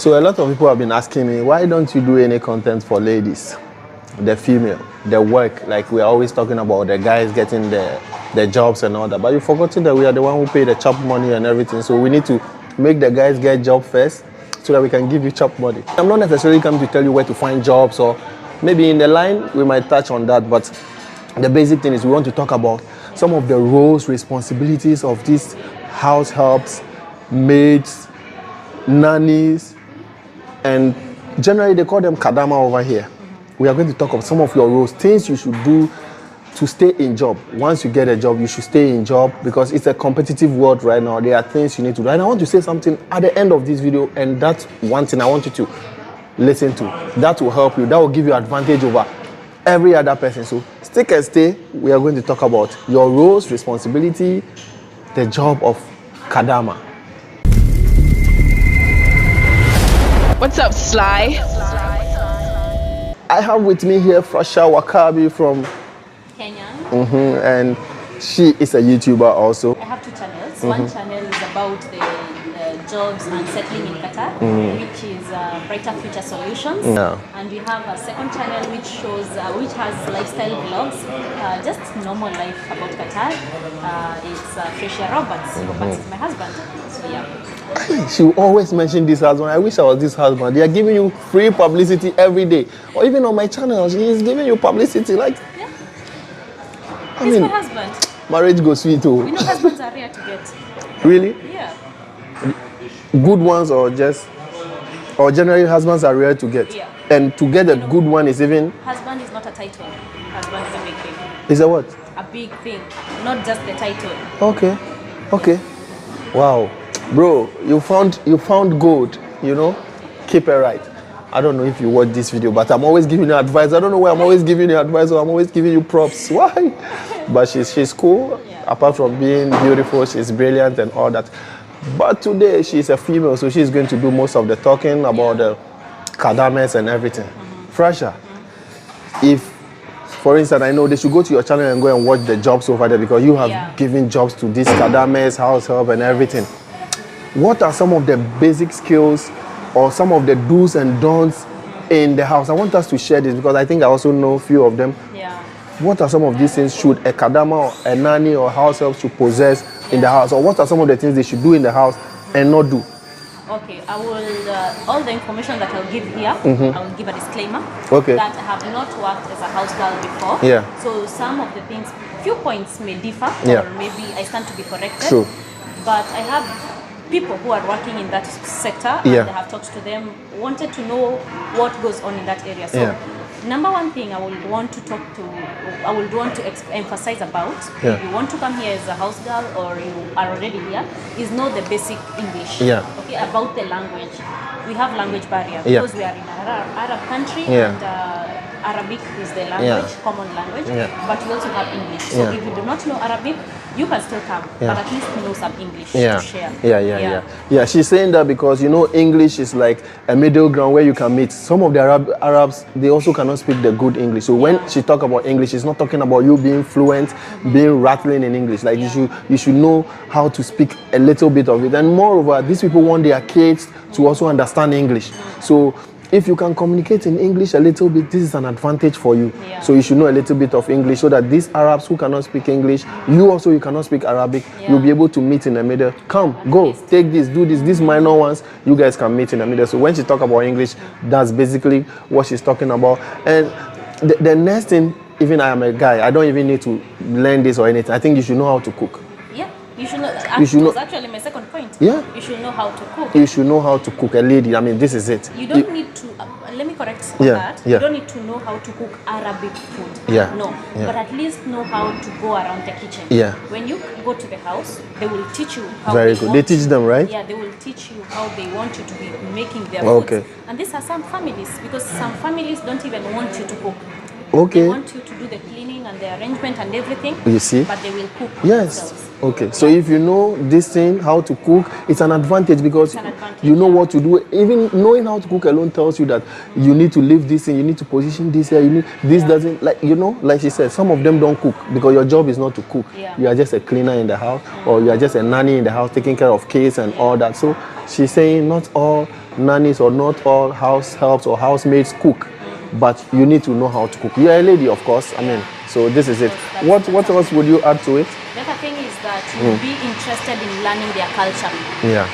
So a lot of people have been asking me, why don't you do any content for ladies, the female, the work? Like we are always talking about the guys getting the jobs and all that, but you've forgotten that we are the one who pay the chop money and everything. So we need to make the guys get job first so that we can give you chop money. I'm not necessarily coming to tell you where to find jobs, or maybe in the line we might touch on that, but the basic thing is we want to talk about some of the roles, responsibilities of these house helps, maids, nannies, and generally they call them Kadama over here. We are going to talk about some of your roles, things you should do to stay in job. Once you get a job, you should stay in job because it's a competitive world right now. There are things you need to do. And I want to say something at the end of this video, and that's one thing I want you to listen to. That will help you. That will give you advantage over every other person. So stick and stay. We are going to talk about your roles, responsibility, the job of Kadama. What's up, Sly? I have with me here Frasha Wakabi from Kenya. And she is a YouTuber also. I have two channels. One channel is about the jobs and settling in Qatar, which is Brighter Future Solutions. Yeah. And we have a second channel which shows, which has lifestyle vlogs, just normal life about Qatar. It's Frasha Roberts. Roberts is my husband. So yeah. She will always mention this husband. I wish I was this husband. They are giving you free publicity every day. Or even on my channel, she is giving you publicity. Like, Yeah. I He's mean, my husband. marriage goes sweet too. You know husbands are rare to get. Really? Yeah. Good ones or generally husbands are rare to get. Yeah. And to get a good one is even... Husband is not a title. Husband is a big thing. Is a what? A big thing. Not just the title. Okay. Okay. Wow. Bro, you found gold, you know? Keep it right. I don't know if you watch this video, but I'm always giving you advice. I don't know why I'm always giving you advice, or I'm always giving you props. Why? But she's cool. Yeah. Apart from being beautiful, she's brilliant and all that. But today she's a female, so she's going to do most of the talking about the Kadamas and everything. Frasha, if, for instance, I know they should go to your channel and go and watch the jobs over there because you have given jobs to these Kadamas, house help and everything. What are some of the basic skills or some of the do's and don'ts in the house? I want us to share this because I think I also know a few of them. Yeah. What are some of these things should a Kadama or a nanny or house help should possess in the house? Or what are some of the things they should do in the house and not do? Okay, I will, all the information that I'll give here, I will give a disclaimer. Okay. That I have not worked as a house girl before. Yeah. So some of the things, few points may differ, Yeah. or maybe I stand to be corrected. True. But I have people who are working in that sector, and Yeah. I have talked to them, wanted to know what goes on in that area. So number one thing I would want to emphasize about, if you want to come here as a house girl or you are already here, is know the basic English. Yeah. Okay, about the language. We have language barrier Yeah. because we are in an Arab country, Yeah. and Arabic is the language, common language, but we also have English. So if you do not know Arabic, you can still come, but at least know some English to share. Yeah, she's saying that because, you know, English is like a middle ground where you can meet. Some of the Arabs, they also cannot speak the good English. So when she talk about English, she's not talking about you being fluent, being rattling in English. Like you should know how to speak a little bit of it. And moreover, these people want their kids to also understand English. So if you can communicate in English a little bit, this is an advantage for you. Yeah. So you should know a little bit of English so that these Arabs who cannot speak English, you cannot speak Arabic, you'll be able to meet in the middle. Come, go, take this, do this. These minor ones, you guys can meet in the middle. So when she talk about English, that's basically what she's talking about. And the next thing, even I am a guy, I don't even need to learn this or anything. I think you should know how to cook. Yeah, you should know. That's actually my second point. Yeah. You should know how to cook. You should know how to cook, a lady. I mean, this is it. You don't need to, let me correct that. Yeah. You don't need to know how to cook Arabic food. Yeah. No, Yeah. but at least know how to go around the kitchen. Yeah. When you go to the house, they will teach you how Very they good. want They teach them, right? Yeah, they will teach you how they want you to be making their Okay. foods. And these are some families, because some families don't even want you to cook. Okay. They want you to do the cleaning and the arrangement and everything. You see? But they will cook Yes. themselves. Okay. So if you know this thing, how to cook, it's an advantage because It's an advantage, you know what to do. Even knowing how to cook alone tells you that you need to leave this thing, you need to position this here, you need this doesn't, like, you know, like she said, some of them don't cook because your job is not to cook. Yeah. You are just a cleaner in the house or you are just a nanny in the house taking care of kids and all that. So she's saying not all nannies or not all house helps or housemaids cook, but you need to know how to cook. You're a lady, of course. I mean, so this is it. What else would you add to it? The other thing is that you'll be interested in learning their culture. Yeah.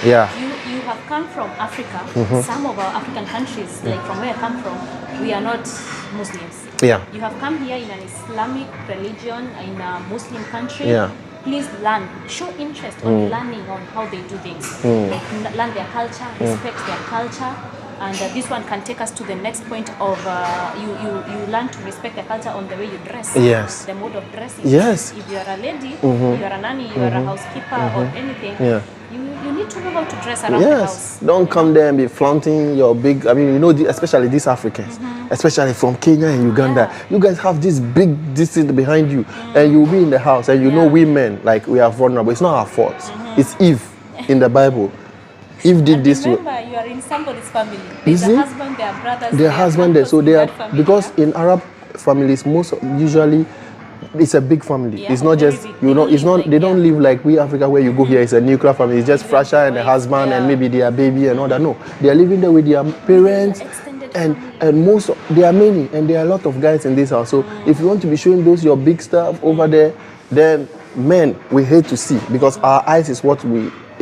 Yeah. You have come from Africa. Some of our African countries, like from where I come from, we are not Muslims. Yeah. You have come here in an Islamic religion, in a Muslim country. Yeah. Please learn, show interest on learning on how they do things. Like, learn their culture, respect their culture. And this one can take us to the next point of you learn to respect the culture on the way you dress. Yes. The mode of dressing. Yes. If you are a lady, you are a nanny, you are a housekeeper or anything, Yeah. you need to know how to dress around the house. Don't come there and be flaunting your big, I mean, you know, especially these Africans, especially from Kenya and Uganda. Yeah. You guys have this big thing behind you, and you'll be in the house, and you know we men, like, we are vulnerable. It's not our fault. It's Eve in the Bible. Eve did And this to... remember, you are in somebody's family. There's a husband, there are brothers, Their husband there, so they are, because in Arab families, usually it's a big family. Yeah, it's not very just, big. you know, They it's don't not, live they like- don't live like we Africa where you go here, it's a nuclear family. It's just Frasha and the husband and Yeah. maybe their baby and all that. No, they are living there with their parents. Extended And family. there are many, and there are a lot of guys in this house. So if you want to be showing those your big stuff over there, then men, we hate to see, because our eyes is what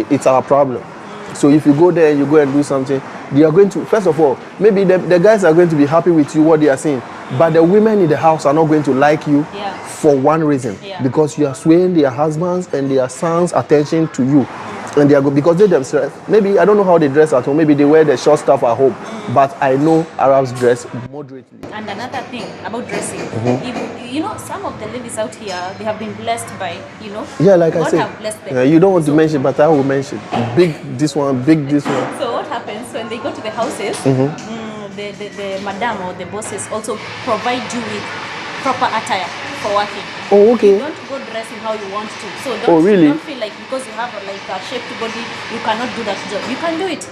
it's our problem. So if you go there and you go and do something, they are going to, first of all, maybe the guys are going to be happy with you, what they are saying, but the women in the house are not going to like you for one reason, because you are swaying their husbands and their sons' attention to you. And they are good because they themselves, maybe I don't know how they dress at home, maybe they wear the short stuff at home, but I know Arabs dress moderately. And another thing about dressing, if, you know, some of the ladies out here, they have been blessed by, you know, Yeah, like I God said, have blessed them. yeah, you don't want to mention, but I will mention. Big this one, big this one. So what happens when they go to the houses, the madam or the bosses also provide you with proper attire for working. Oh, okay. You don't go dressing how you want to. So Oh, really? don't feel like because you have like a shaped body, you cannot do that job. You can do it.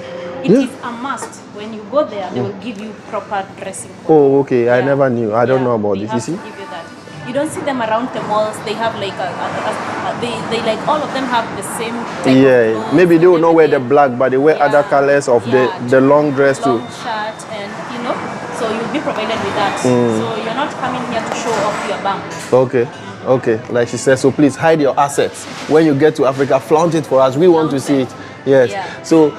It Yeah. is a must. When you go there, they will give you proper dressing. Oh, okay. I Yeah. never knew. I don't Yeah, know about they this. You have see? to give you that. You don't see them around the malls. They have like they like all of them have the same type of Yeah, clothes maybe they will and not wear the everything. black, but they wear other colors of the long dress too. Long shirt, and you know, so you'll be provided with that. So you're not coming here to show off your bum. Okay, okay. Like she said, so please hide your assets. When you get to Africa, flaunt it for us. We want to see it. Yes. Yeah. So,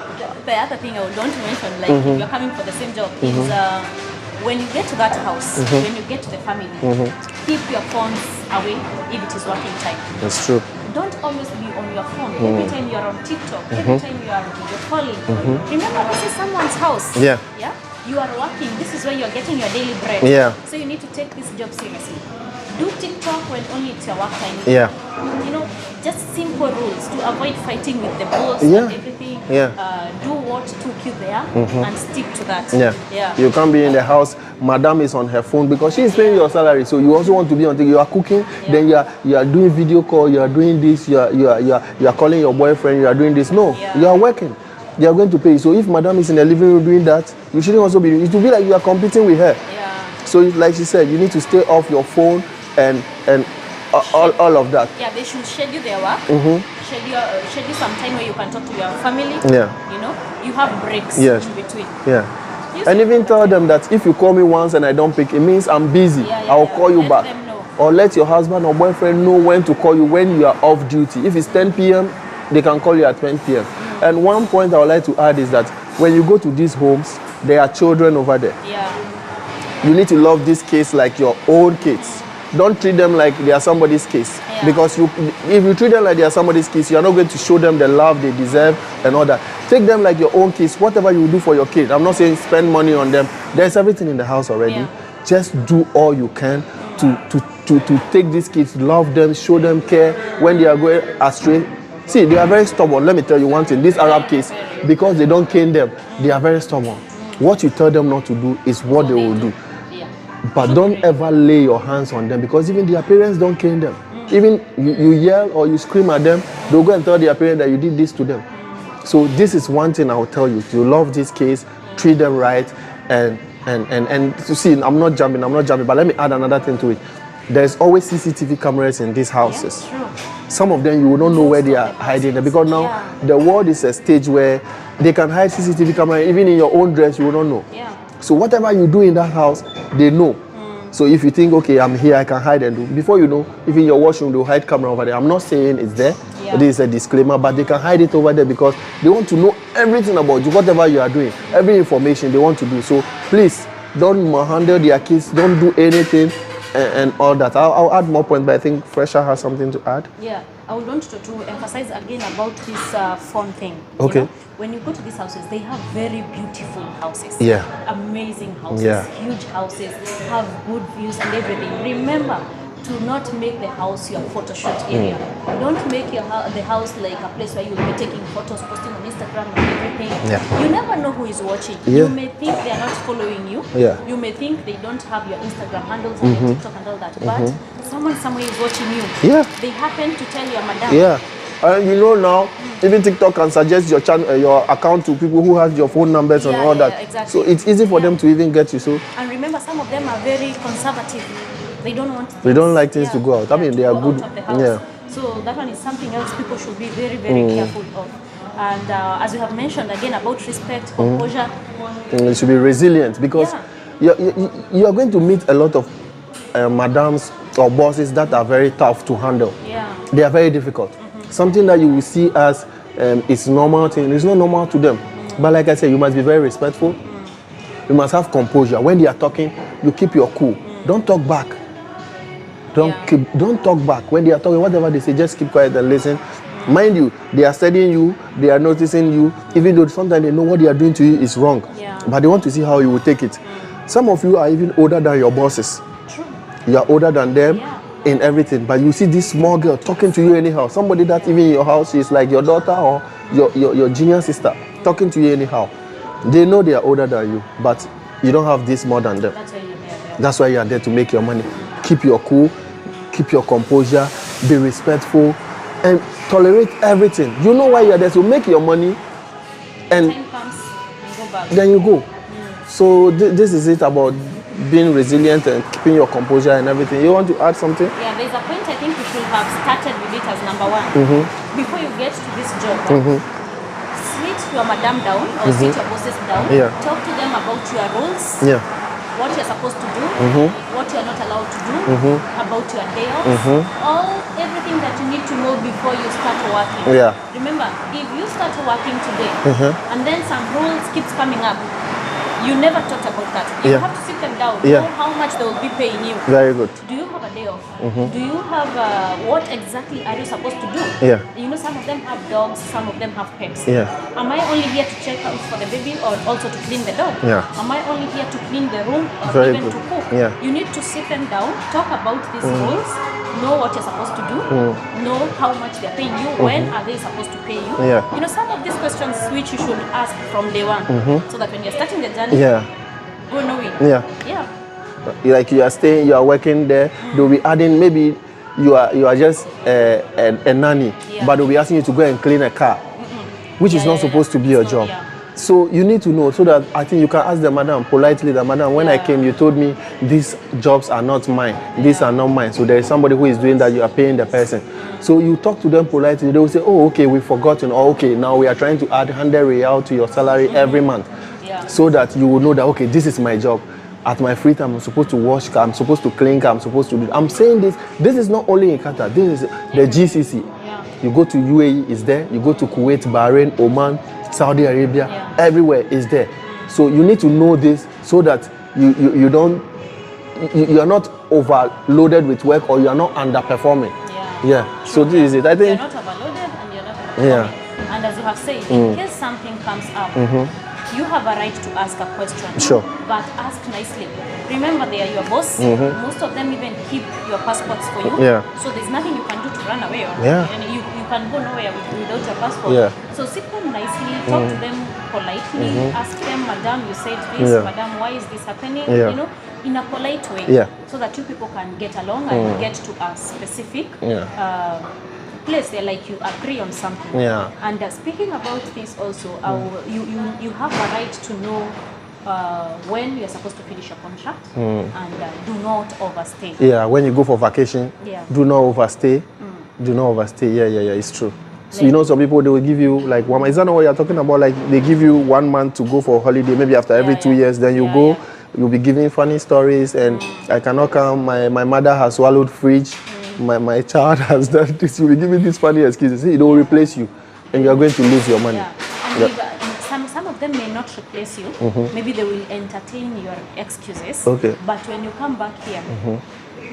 The other thing I would want to mention, like if you're coming for the same job, is when you get to that house, when you get to the family, keep your phones away if it is working time. that's true. Don't always be on your phone. Every time you're on TikTok, every time you're calling. Remember, this is someone's house. Yeah. Yeah. You are working. This is where you're getting your daily bread. Yeah. So you need to take this job seriously. Do TikTok when only it's your work time. Yeah. You know, just simple rules to avoid fighting with the boss Yeah. and everything. Yeah. Do what took you there and stick to that. Yeah. Yeah. You can't be in the house. Madam is on her phone because she is paying your salary. So you also want to be on. You are cooking. Then you are doing video call. You are doing this. You are calling your boyfriend. You are doing this. No, Yeah. you are working. They are going to pay you. So if madam is in the living room doing that, you shouldn't also be. It will be like you are competing with her. Yeah. So like she said, you need to stay off your phone and all of that. Yeah, they should schedule their work. Schedule some time where you can talk to your family. Yeah. You know, you have breaks Yes. in between. Yeah. Use And it even for tell that. them that if you call me once and I don't pick, it means I'm busy. I'll call you Let back. them know. Or let your husband or boyfriend know when to call you when you are off duty. If it's 10 p.m., they can call you at 10 p.m. And one point I would like to add is that when you go to these homes, there are children over there. Yeah. You need to love this case like your own kids. Don't treat them like they are somebody's kids. Yeah. Because if you treat them like they are somebody's kids, you are not going to show them the love they deserve and all that. Take them like your own kids. Whatever you do for your kid. I'm not saying spend money on them. There's everything in the house already. Yeah. Just do all you can to take these kids, love them, show them care when they are going astray. See, they are very stubborn. Let me tell you one thing. This Arab case, because they don't cane them, they are very stubborn. What you tell them not to do is what they will do. Yeah. But don't ever lay your hands on them because even their parents don't cane them. Even you yell or you scream at them, they'll go and tell their parents that you did this to them. So this is one thing I will tell you. To love this case, treat them right, and to see, I'm not jumping, but let me add another thing to it. There's always CCTV cameras in these houses. True. Some of them you will not know where they are hiding them because now the world is a stage where They can hide CCTV camera even in your own dress, you will not know. Yeah. So whatever you do in that house, they know. So if you think, okay, I'm here, I can hide and do. Before you know, even your washroom, they'll hide camera over there. I'm not saying it's there. Yeah. This is a disclaimer, but they can hide it over there because they want to know everything about you, whatever you are doing, every information they want to do. So please, don't handle their kids, don't do anything and all that. I'll add more points, but I think Fresher has something to add. Yeah, I would want to emphasize again about this phone thing. Okay. You know, when you go to these houses, they have very beautiful houses. Yeah. Amazing houses, Yeah. huge houses, have good views and everything. Remember to not make the house your photo shoot area. Don't make the house like a place where you'll be taking photos, posting on Instagram and everything. Yeah. You never know who is watching. Yeah. You may think they are not following you. Yeah. You may think they don't have your Instagram handles and your TikTok and all that. But someone somewhere is watching you. Yeah. They happen to tell your madam. Yeah. And you know now, even TikTok can suggest your channel, your account to people who have your phone numbers and all that. Exactly. So it's easy for them to even get you. So And remember, some of them are very conservative. They don't want things, they don't like things to go out. I mean, to they are go good. out of the house. Yeah. So that one is something else people should be very, very careful of. And as we have mentioned again about respect, composure. You should be resilient because you are going to meet a lot of madams or bosses that are very tough to handle. Yeah. They are very difficult. Something that you will see as it's normal thing, it's not normal to them. But like I said, you must be very respectful. You must have composure. When they are talking, you keep your cool. Don't talk back. Don't talk back. When they are talking, whatever they say, just keep quiet and listen. Mind you, they are studying you, they are noticing you, even though sometimes they know what they are doing to you is wrong. Yeah. But they want to see how you will take it. Some of you are even older than your bosses. True. You are older than them in everything. But you see this small girl talking to you anyhow. Somebody that even in your house is like your daughter or your junior sister talking to you anyhow. They know they are older than you, but you don't have this more than them. That's why you're there. That's why you are there to make your money. Keep your cool, keep your composure, be respectful, and tolerate everything. You know why you are there to make your money, and Time comes, you go back. then you go. So this is it about being resilient and keeping your composure and everything. You want to add something? Yeah, there's a point I think you should have started with it as number one. Before you get to this job, sit your madam down or sit your bosses down. Yeah. Talk to them about your roles. Yeah. What you're supposed to do, what you're not allowed to do, about your day offs, everything that you need to know before you start working. Yeah. Remember, if you start working today and then some rules keeps coming up, you never thought about that. You have to sit them down, know how much they will be paying you. Very good. Do you have a day off? Do you have what exactly are you supposed to do? Yeah. You know, some of them have dogs, some of them have pets. Yeah. Am I only here to check out for the baby or also to clean the dog? Yeah. Am I only here to clean the room or Very even good. to cook? Yeah. You need to sit them down, talk about these rules, know what you're supposed to do, know how much they're paying you, when are they supposed to pay you. Yeah. You know, some of these questions which you should ask from day one, so that when you're starting the journey, go knowing. Yeah. Yeah. Like you are staying, you are working there. They'll be adding, maybe you are just a nanny, but they'll be asking you to go and clean a car, which is not supposed to be your job. So you need to know, so that I think you can ask the madam politely, the madam, when I came, you told me these jobs are not mine, these are not mine. So there is somebody who is doing that, you are paying the person. So you talk to them politely, they will say, oh, okay, we've forgotten, or okay, now we are trying to add 100 real to your salary every month. So that you will know that, okay, this is my job. At my free time, I'm supposed to wash car, I'm supposed to clean car, I'm supposed to do. I'm saying this is not only in Qatar, this is the GCC. You go to UAE, is there. You go to Kuwait, Bahrain, Oman, Saudi Arabia, everywhere is there. So you need to know this so that you are not overloaded with work or you are not underperforming. So this is it. I think you're not overloaded and you're not underperforming. And as you have said, in case something comes up, you have a right to ask a question. Sure. But ask nicely. Remember, they are your boss. Most of them even keep your passports for you. So there's nothing you can do to run away. And you can go nowhere without your passport. So sit them nicely, talk to them politely, ask them, madam, you said this, madam, why is this happening? You know, in a polite way. So that you people can get along and get to a specific place there, like you agree on something. And speaking about this also, you have a right to know when you're supposed to finish your contract and do not overstay. When you go for vacation, do not overstay. Do not overstay. It's true. So you know, some people they will give you like 1 month. Is that not what you're talking about? Like they give you 1 month to go for a holiday, maybe after every 2 years, then you go, you'll be giving funny stories, and I cannot come. My mother has swallowed fridge. My child has done this. You'll be giving these funny excuses. See, it will replace you, and you are going to lose your money. And some of them may not replace you. Maybe they will entertain your excuses. Okay. But when you come back here,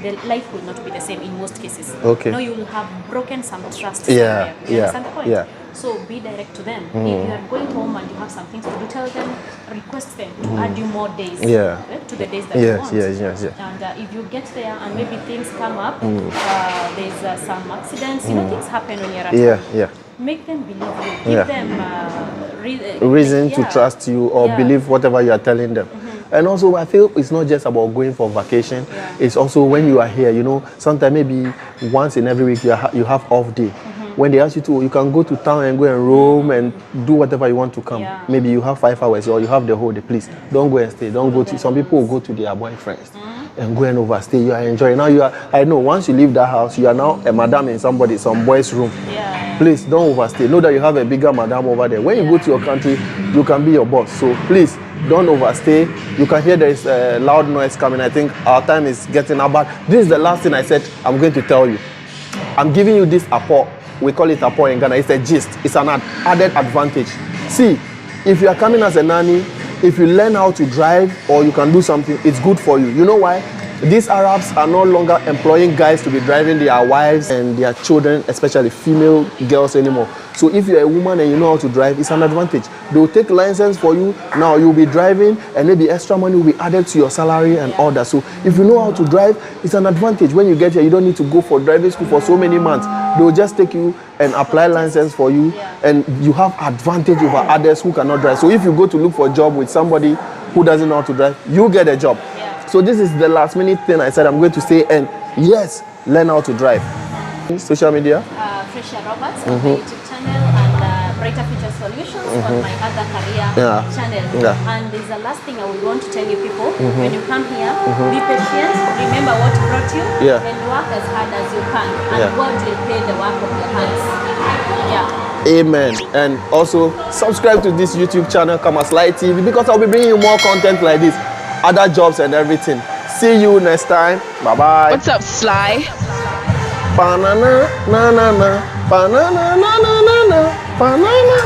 the life will not be the same in most cases. Okay. No, you will have broken some trust somewhere. You understand the point? Yeah. So be direct to them. If you are going home and you have some things to do, tell them, request them to add you more days to the days that you want. Yes. And if you get there and maybe things come up, there's some accidents, you know, things happen when you're at home. Make them believe you. Give them reason to trust you or believe whatever you are telling them. And also, I feel it's not just about going for vacation. It's also when you are here, you know, sometimes maybe once in every week you have off day. When they ask you to, you can go to town and go and roam and do whatever you want to come. Maybe you have 5 hours or you have the whole day. Please, don't go and stay. Don't go to, some people will go to their boyfriends and go and overstay. You are enjoying. Now you are, I know, once you leave that house, you are now a madam in some boy's room. Please, don't overstay. Know that you have a bigger madam over there. When you go to your country, you can be your boss. So please, don't overstay. You can hear there is a loud noise coming. I think our time is getting up. But this is the last thing I said I'm going to tell you. I'm giving you this apport. We call it apport in Ghana. It's a gist. It's an added advantage. See, if you are coming as a nanny, if you learn how to drive or you can do something, it's good for you. You know why? These Arabs are no longer employing guys to be driving their wives and their children, especially female girls anymore. So if you're a woman and you know how to drive, it's an advantage. They will take license for you. Now you'll be driving and maybe extra money will be added to your salary and all that. So if you know how to drive, it's an advantage. When you get here, you don't need to go for driving school for so many months. They will just take you and apply license for you, and you have advantage over others who cannot drive. So if you go to look for a job with somebody who doesn't know how to drive, you get a job. So this is the last minute thing I said I'm going to say, and yes, learn how to drive. Social media? Fresher Roberts on my YouTube channel and Brighter Future Solutions on my other career channel. And there's the last thing I would want to tell you people, when you come here, be patient, remember what brought you, and work as hard as you can, and God will pay the work of your hands. Amen. And also subscribe to this YouTube channel, Kamasly TV, because I'll be bringing you more content like this, other jobs and everything. See you next time. Bye bye. What's up, Sly? Banana, na na na, banana, na na na na, banana.